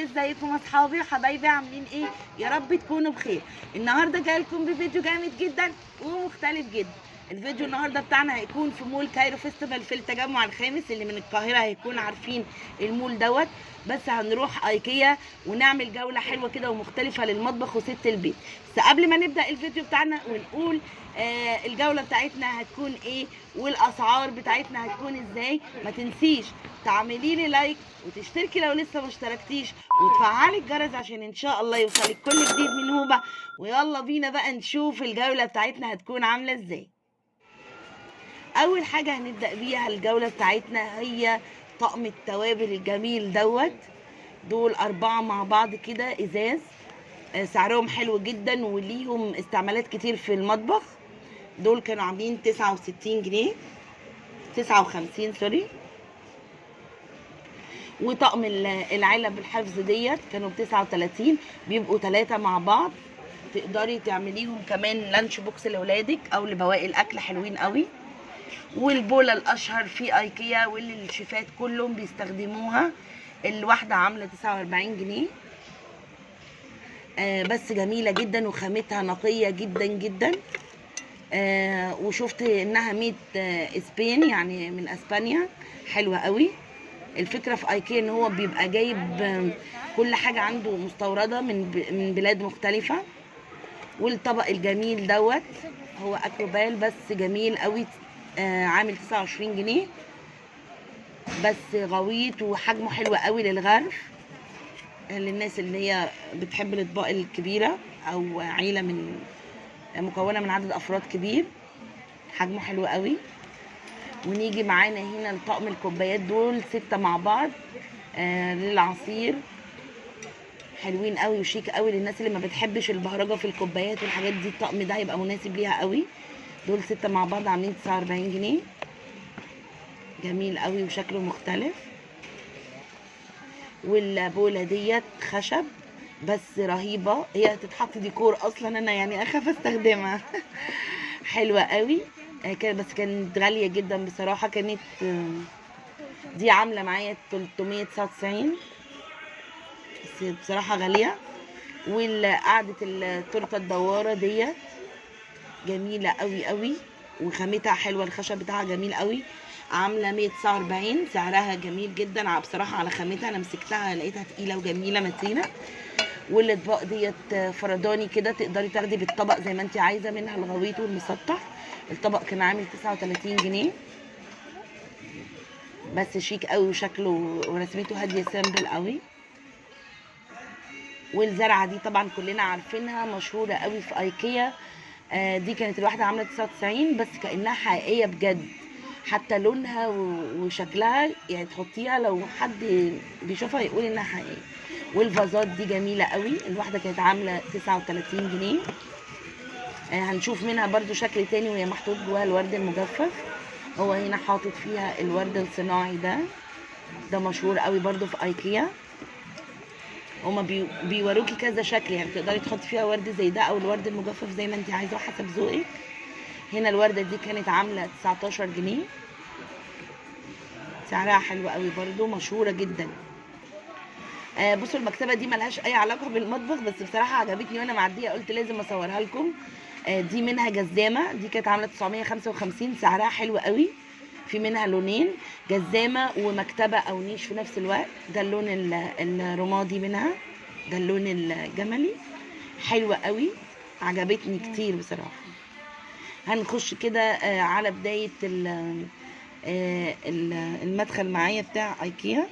ازيكم اصحابي وحبايبي عاملين ايه؟ يا رب تكونوا بخير. النهارده جاي لكم بفيديو جامد جدا ومختلف جدا. الفيديو النهارده بتاعنا هيكون في مول كايرو فيستيفال في التجمع الخامس. اللي من القاهره هيكون عارفين المول دوت. بس هنروح ايكيا ونعمل جوله حلوه كده ومختلفه للمطبخ وست البيت. بس قبل ما نبدا الفيديو بتاعنا ونقول الجوله بتاعتنا هتكون ايه والاسعار بتاعتنا هتكون ازاي، ما تنسيش تعملي لي لايك وتشتركي لو لسه ما اشتركتيش وتفعلي الجرس عشان ان شاء الله يوصلك كل جديد من هوبا. ويلا بينا بقى نشوف الجوله بتاعتنا هتكون عامله ازاي. اول حاجه هنبدا بيها الجوله بتاعتنا هي طقم التوابل الجميل دوت. دول 4 مع بعض كده ازاز، سعرهم حلو جدا وليهم استعمالات كتير في المطبخ. دول كانوا عاملين 69 جنيه 59 سوري. وطقم العلب الحفظ ديت كانوا ب39، بيبقوا 3 مع بعض. تقدري تعمليهم كمان لانش بوكس لاولادك او لبواقي الاكل، حلوين قوي. والبوله الاشهر في ايكيا واللي الشيفات كلهم بيستخدموها، الواحده عامله 49 جنيه. بس جميله جدا وخامتها نقيه جدا جدا. وشفت انها ميد اسبين، يعني من اسبانيا، حلوه قوي. الفكره في ايكيا ان هو بيبقى جايب كل حاجه عنده مستورده من بلاد مختلفه. والطبق الجميل دوت هو اكروبال بس جميل قوي، عامل 29 جنيه بس غويط وحجمه حلو قوي للغرف، للناس اللي هي بتحب الاطباق الكبيره او عيله مكونه من عدد افراد كبير. حجمه حلو قوي. ونيجي معانا هنا لطقم الكوبايات، دول 6 مع بعض للعصير، حلوين قوي وشيك قوي للناس اللي ما بتحبش البهرجه في الكوبايات والحاجات دي. الطقم ده هيبقى مناسب ليها قوي. دول 6 مع بعض عاملين 49 جنيه. جميل قوي وشكله مختلف. والبوله ديت خشب بس رهيبه، هي هتتحط ديكور اصلا، انا يعني اخاف استخدمها. حلوه قوي. بس كانت غاليه جدا بصراحه. كانت دي عامله معايا 399 بس بصراحه غاليه. وقعده التورته الدواره ديت جميله قوي قوي وخامتها حلوه، الخشب بتاعها جميل قوي، عامله 149. سعرها جميل جدا بصراحه على خامتها. انا مسكتها لقيتها تقيله وجميله متينه. والاطباق ديت فرداني كده، تقدري تاخدي بالطبق زي ما انت عايزه، منها الغويط والمسطح. الطبق كان عامل 39 جنيه بس شيك قوي وشكله ورسمته هاديه سامبل قوي. والزرعه دي طبعا كلنا عارفينها، مشهوره قوي في ايكيا. دي كانت الواحده عامله 99 بس كانها حقيقيه بجد، حتى لونها وشكلها، يعني تحطيها لو حد بيشوفها يقول انها حقيقيه. والفازات دي جميله قوي، الواحده كانت عامله 39 جنيه. هنشوف منها برضو شكل تاني وهي محطوط جواها الورد المجفف. هو هنا حاطط فيها الورد الصناعي ده مشهور قوي برضو في ايكيا. هما بيوروكي كذا شكل، يعني تقدري تحطي فيها ورد زي ده او الورد المجفف زي ما انت عايزاه حسب ذوقك. هنا الورده دي كانت عامله 19 جنيه. سعرها حلو قوي برضو، مشهوره جدا. بصوا المكتبه دي ملهاش اي علاقه بالمطبخ بس بصراحه عجبتني وانا معديه قلت لازم اصورها لكم. دي منها جزامه، دي كانت عامله 955. سعرها حلو قوي. في منها لونين، جزامه ومكتبه او نيش في نفس الوقت. ده اللون الرمادي منها، ده اللون الجملي. حلوه قوي، عجبتني كتير بصراحه. هنخش كده على بدايه المدخل معايا بتاع ايكيا.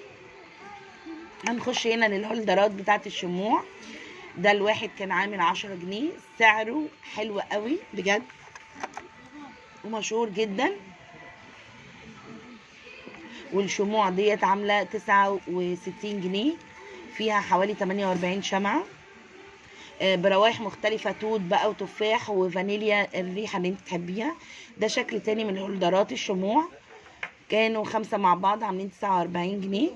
هنخش هنا للهولدرات بتاعت الشموع. ده الواحد كان عامل 10 جنيه. سعره حلو قوي بجد ومشهور جدا. والشموع ديت عامله 69 جنيه. فيها حوالي 48 شمعه بروايح مختلفه، توت بقى وتفاح وفانيليا، الريحه اللي انت تحبيها. ده شكل تاني من هولدرات الشموع، كانوا 5 مع بعض عاملين 49 جنيه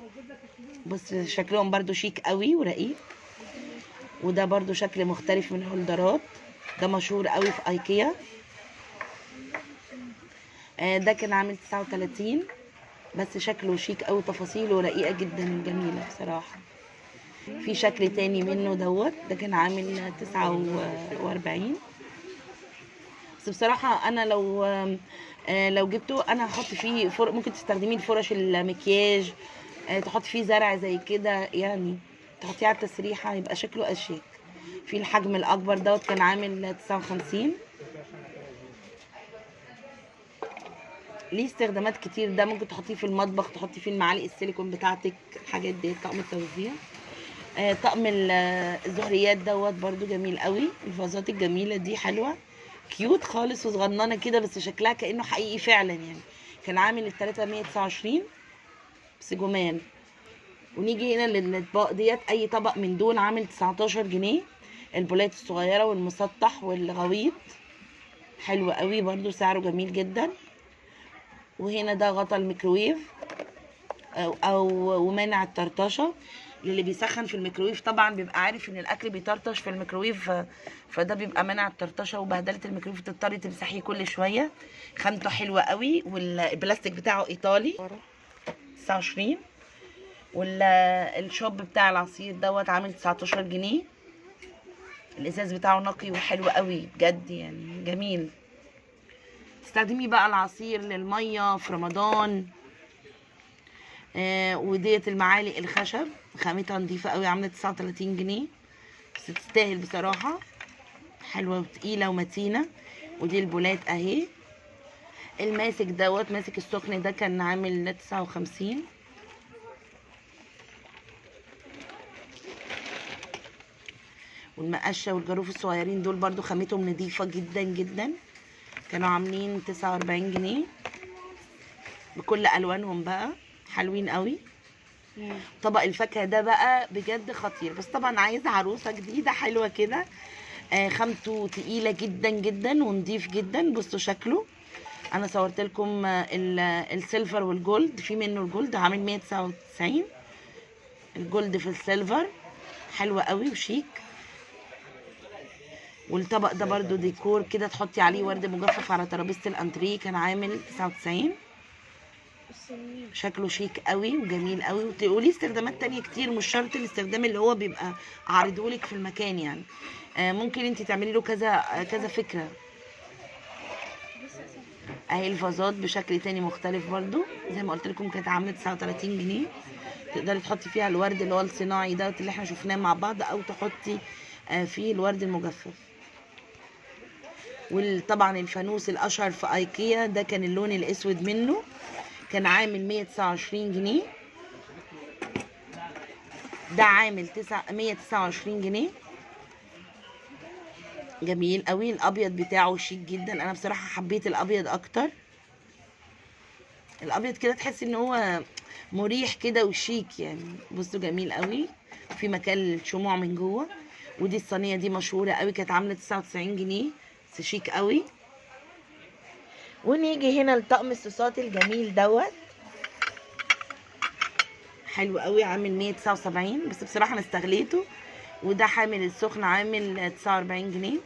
بس شكلهم برضو شيك قوي ورقيق. وده برضو شكل مختلف من الهولدرات، ده مشهور قوي في ايكيا. ده كان عامل 39 بس شكله شيك قوي، تفاصيله رقيقه جدا جميله بصراحه. في شكل تاني منه دوت، ده كان عامل 49. بس بصراحة انا لو جبته انا هحط فيه ممكن تستخدميه لفرش المكياج، تحطي فيه زرع زي كده يعني، تحطيه على التسريحة يبقى شكله اشيك. في الحجم الاكبر دوت كان عامل 59. ليه استخدامات كتير، ده ممكن تحطيه في المطبخ، تحطي فيه المعالق السيليكون بتاعتك، الحاجات دي طقم التوزيع. طقم الزهريات دوت برضو جميل قوي، الفازات الجميله دي حلوه كيوت خالص وصغننه كده، بس شكلها كانه حقيقي فعلا يعني. كان عامل 329 بس جمال. ونيجي هنا للاطباق ديت، اي طبق من دول عامل 19 جنيه. البولات الصغيره والمسطح والغويط حلو قوي برضو، سعره جميل جدا. وهنا ده غطا الميكروويف او ومانع الطرطشه، اللي بيسخن في الميكروويف طبعا بيبقى عارف ان الاكل بيطرطش في الميكروويف، فده بيبقى مانع الطرطشه وبهدله الميكروويف، تضطري تمسحيه كل شويه. خامته حلوه قوي، والبلاستيك بتاعه ايطالي 29. والشوب بتاع العصير دوت عامل 19 جنيه. الازاز بتاعه نقي وحلو قوي بجد يعني جميل. تستخدمي بقى العصير للميه في رمضان. وديت المعالق الخشب خامتها نضيفه قوي، عامله 39 جنيه بس تستاهل بصراحه، حلوه وتقيله ومتينه. ودي البولات اهي. الماسك دوت ماسك السخن ده كان عامل 59. والمقشه والجاروف الصغيرين دول برضو خامتهم نضيفه جدا جدا، كانوا عاملين 49 جنيه بكل الوانهم بقى، حلوين قوي. طبق الفاكهه ده بقى بجد خطير، بس طبعا عايزه عروسه جديده حلوه كده. خامته تقيله جدا جدا ونضيف جدا. بصوا شكله، انا صورت لكم السيلفر والجولد، في منه الجولد عامل 199. الجولد في السيلفر حلوه قوي وشيك. والطبق ده برضو ديكور كده، تحطي عليه ورد مجفف على ترابيزه الانتريه، كان عامل 99. شكله شيك قوي وجميل قوي، وليه استخدامات تانية كتير، مش شرط الاستخدام اللي هو بيبقى عارضهولك في المكان يعني. ممكن انت تعملي له كذا فكرة. اهي الفازات بشكل تاني مختلف برضو، زي ما قلت لكم كانت عامله 39 جنيه. تقدري تحطي فيها الورد اللي هو الصناعي دوت اللي احنا شفناه مع بعض، او تحطي فيه الورد المجفف. وطبعا الفانوس الاشهر في ايكيا ده كان اللون الاسود منه، كان عامل 129 جنيه. ده عامل 129 جنيه، جميل قوي. الابيض بتاعه شيك جدا، انا بصراحه حبيت الابيض اكتر. الابيض كده تحس ان هو مريح كده وشيك يعني. بصوا جميل قوي، في مكان الشموع من جوه. ودي الصينيه دي مشهوره قوي، كانت عامله 99 جنيه بس شيك قوي. ونيجي هنا لطقم الصوصات الجميل دوت، حلو قوي، عامل 179 بس بصراحه انا استغليته. وده حامل السخن عامل 49 جنيه.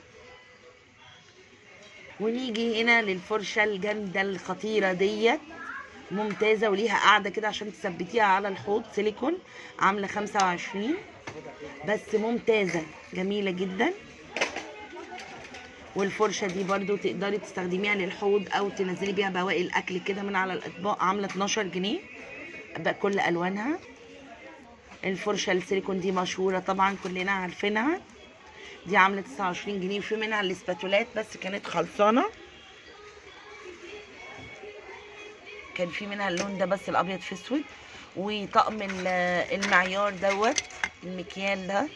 ونيجي هنا للفرشه الجامده الخطيره ديت، ممتازه وليها قاعده كده عشان تثبتيها على الحوض، سيليكون، عامله 25 بس ممتازه جميله جدا. والفرشه دي برضو تقدري تستخدميها للحوض او تنزلي بيها بواقي الاكل كده من على الاطباق، عامله 12 جنيه بكل الوانها. الفرشه السيليكون دي مشهوره طبعا كلنا عارفينها، دي عامله 29 جنيه. وفي منها الاسباتولات بس كانت خلصانه، كان في منها اللون ده بس الابيض في اسود. وطقم المعيار دوت المكيال ده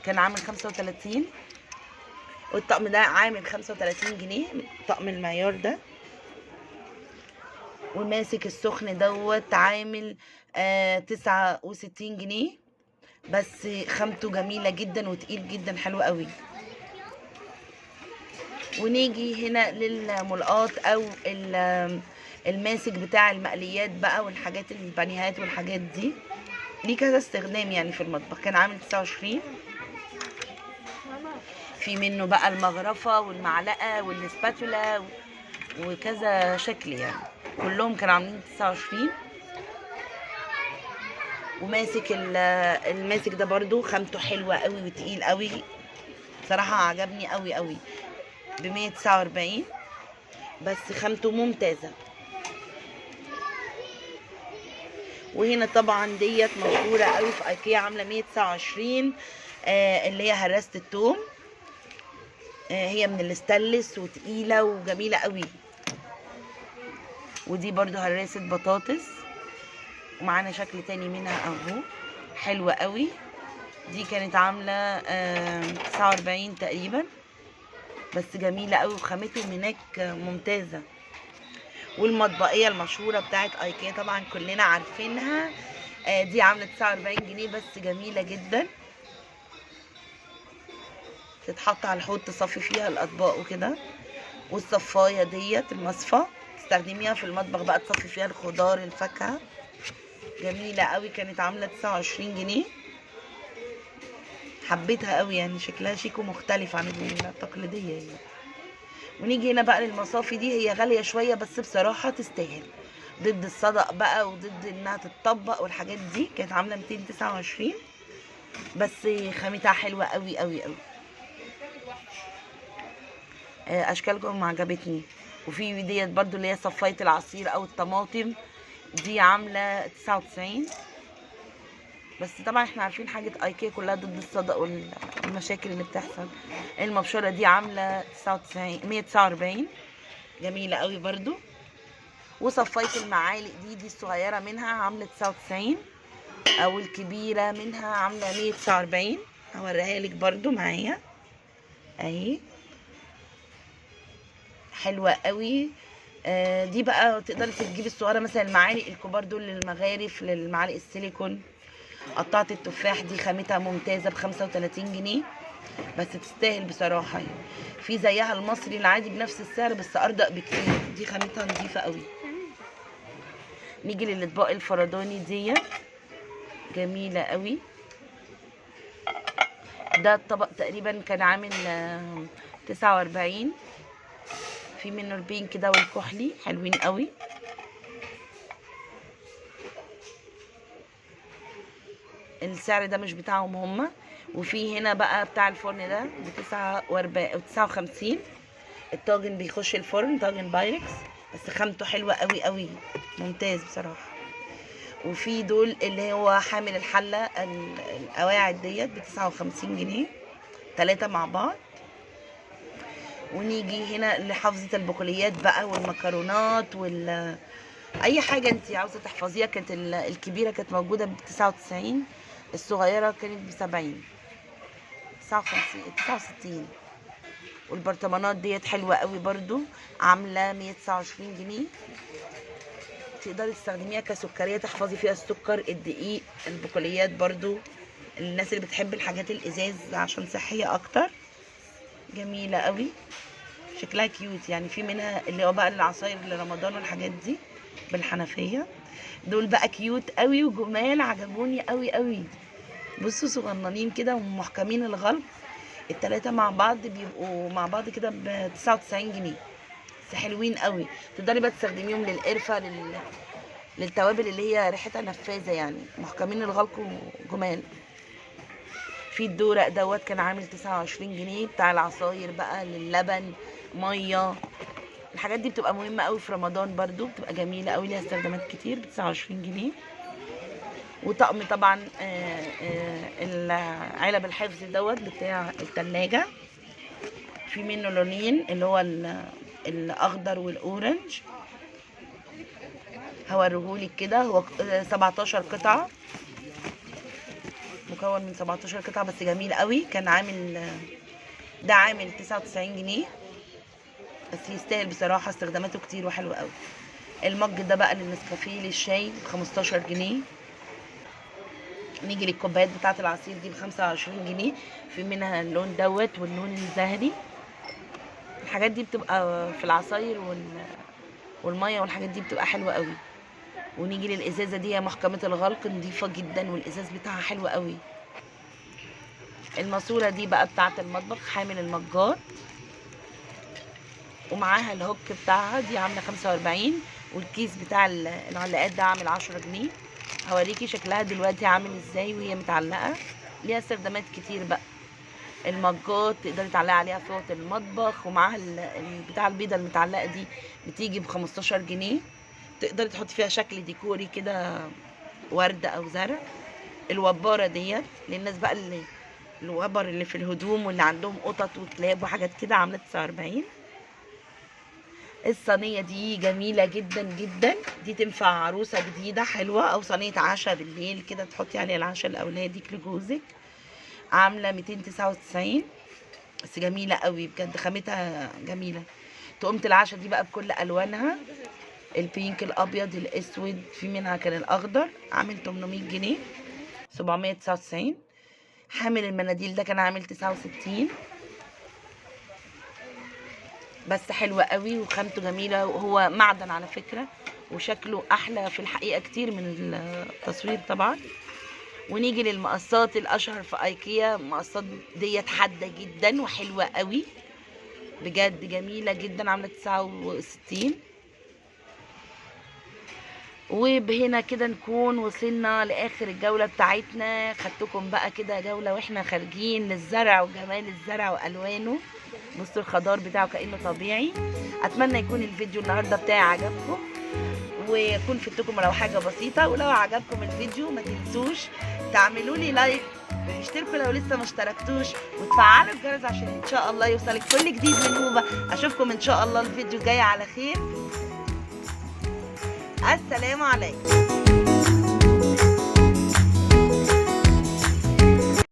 كان عامل 35، والطقم ده عامل 35 جنيه طقم المعيار ده. وماسك السخن دوت عامل 69 جنيه بس خامته جميله جدا وتقيل جدا حلو قوي. ونيجي هنا للملقاط او الماسك بتاع المقليات بقى والحاجات البانيهات والحاجات دي، ليه كذا استخدام يعني في المطبخ، كان عامل 29. في منه بقى المغرفه والمعلقه والسباتولا وكذا شكل يعني، كلهم كانوا عاملين 29. وماسك الماسك ده برضو خامته حلوه قوي وتقيل قوي بصراحه، عجبني قوي قوي. ب 149 بس خامته ممتازه. وهنا طبعا ديت مشهوره قوي في ايكيا، عامله 129 اللي هي هراسه التوم. هي من الاستانلس وتقيله وجميله قوي. ودي برضو هراسه بطاطس، ومعانا شكل تاني منها اهو حلوه قوي. دي كانت عامله 49 تقريبا، بس جميله قوي وخامتهم هناك ممتازه. والمطبقيه المشهوره بتاعت ايكيا طبعا كلنا عارفينها، دي عامله 49 جنيه بس جميله جدا. تتحط على الحوض تصفي فيها الاطباق وكده. والصفايه ديت المصفى تستخدميها في المطبخ بقى، تصفي فيها الخضار الفاكهه. جميله قوي، كانت عامله 29 جنيه. حبيتها قوي يعني، شكلها شيك ومختلف عن التقليديه يعني. ونيجي هنا بقى للمصافي دي، هي غاليه شويه بس بصراحه تستاهل، ضد الصدق بقى وضد انها تتطبق والحاجات دي. كانت عامله 229 بس خامتها حلوه قوي قوي قوي. اشكالكم عجبتني. وفي ديت برضو اللي هي صفايه العصير او الطماطم، دي عامله 99 بس طبعا احنا عارفين حاجه ايكيا كلها ضد الصدق والمشاكل اللي بتحصل. المبشره دي عامله 99 149 جميله قوي برضو. وصفايه المعالق دي الصغيره منها عامله 99 او الكبيره منها عامله 149. هوريها لك برضو معايا اهي، حلوه قوي. دي بقى تقدري تجيبي الصغيره مثلا، المعالق الكبار دول للمغارف، للمعالق السيليكون. قطعه التفاح دي خامتها ممتازه ب 35 جنيه بس تستاهل بصراحه يعني. في زيها المصري العادي بنفس السعر بس ارضى بكتير، دي خامتها نظيفه قوي. نيجي للاطباق الفرداني ديت جميله قوي. ده الطبق تقريبا كان عامل 49، في منه البين كده والكحلي حلوين قوي. السعر ده مش بتاعهم هما. وفي هنا بقى بتاع الفرن ده ب 59. الطاجن بيخش الفرن طاجن بايركس بس خامته حلوه قوي قوي، ممتاز بصراحه. وفي دول اللي هو حامل الحله القواعد ديت ب 59 جنيه 3 مع بعض. ونيجي هنا لحافظه البقوليات بقى والمكرونات اي حاجه انت عاوزه تحفظيها. كانت الكبيره كانت موجوده ب 99، الصغيره كانت ب 70 69. والبرطمانات ديت حلوه قوي برضو، عامله 129 جنيه. تقدري تستخدميها كسكريه تحفظي فيها السكر الدقيق. البقوليات برضو الناس اللي بتحب الحاجات الازاز عشان صحيه اكتر، جميله قوي شكلها كيوت يعني. في منها اللي هو بقى العصاير لرمضان والحاجات دي بالحنفيه، دول بقى كيوت قوي وجمال، عجبوني قوي قوي. بصوا صغننين كده ومحكمين الغلق، التلاتة مع بعض بيبقوا مع بعض كده ب 99 جنيه بس حلوين قوي. تقدري بقى تستخدميهم للقرفه للتوابل اللي هي ريحتها نفاذه يعني، محكمين الغلق وجمال. في الدورق دوت كان عامل 29 جنيه بتاع العصاير بقى، للبن ميه. الحاجات دي بتبقى مهمه قوي في رمضان برضو، بتبقى جميله قوي ليها استخدامات كتير ب 29 جنيه. وطقم طبعا علب الحفظ دوت بتاع التلاجة، في منه لونين اللي هو الاخضر والاورنج. هوريهولك كده، هو 17 قطعه، مكون من 17 قطعه بس جميل قوي. كان عامل ده عامل 99 جنيه بس يستاهل بصراحه، استخداماته كتير وحلو قوي. المج ده بقى للنسكافيه للشاي ب 15 جنيه. نيجي للكوبايات بتاعه العصير دي ب 25 جنيه، في منها اللون دوت واللون الذهبي. الحاجات دي بتبقى في العصاير والميه والحاجات دي بتبقى حلوه قوي. ونيجي للازازه دي محكمه الغلق، نظيفه جدا والازاز بتاعها حلو قوي. الماسوره دي بقى بتاعه المطبخ، حامل المجات ومعاها الهوك بتاعها، دي عامله 45. والكيس بتاع العلاقات ده عامل 10 جنيه. هوريكي شكلها دلوقتي عامل ازاي وهي متعلقه. ليها استخدامات كتير بقى. المجات تقدري تعلقي عليها فوط المطبخ، ومعاها البتاع البيضه المتعلقه دي بتيجي ب15 جنيه. تقدري تحطي فيها شكل ديكوري كده، ورد او زرع. الوباره ديت للناس بقى اللي الوبر اللي في الهدوم واللي عندهم قطط وكلاب وحاجات كده، عامله 49. الصينيه دي جميله جدا جدا، دي تنفع عروسه جديده حلوه، او صينيه عشاء بالليل كده تحطي عليها العشاء لاولادك لجوزك. عامله 299 بس جميله قوي بجد، خامتها جميله. تقومه العشاء دي بقى بكل الوانها، البينك، الابيض، الاسود، في منها كان الاخضر، عامل 800 جنيه 799. حامل المناديل ده كان عامل 69 بس حلوة قوي وخامته جميلة، وهو معدن على فكرة، وشكله احلى في الحقيقة كتير من التصوير طبعا. ونيجي للمقصات الاشهر في ايكيا. المقصات ديت حادة جدا وحلوة قوي بجد، جميلة جدا، عاملة 69. وبهنا كده نكون وصلنا لاخر الجولة بتاعتنا. خدتكم بقى كده جولة واحنا خارجين للزرع وجمال الزرع والوانه. بصوا الخضار بتاعه كأنه طبيعي. اتمنى يكون الفيديو النهارده بتاعي عجبكم، ويكون فدتكم لو حاجه بسيطه. ولو عجبكم الفيديو ما تنسوش تعملوا لي لايك واشتركوا لو لسه ما اشتركتوش، وتفعلوا الجرس عشان ان شاء الله يوصلك كل جديد من هوبا. اشوفكم ان شاء الله الفيديو الجاي على خير. السلام عليكم.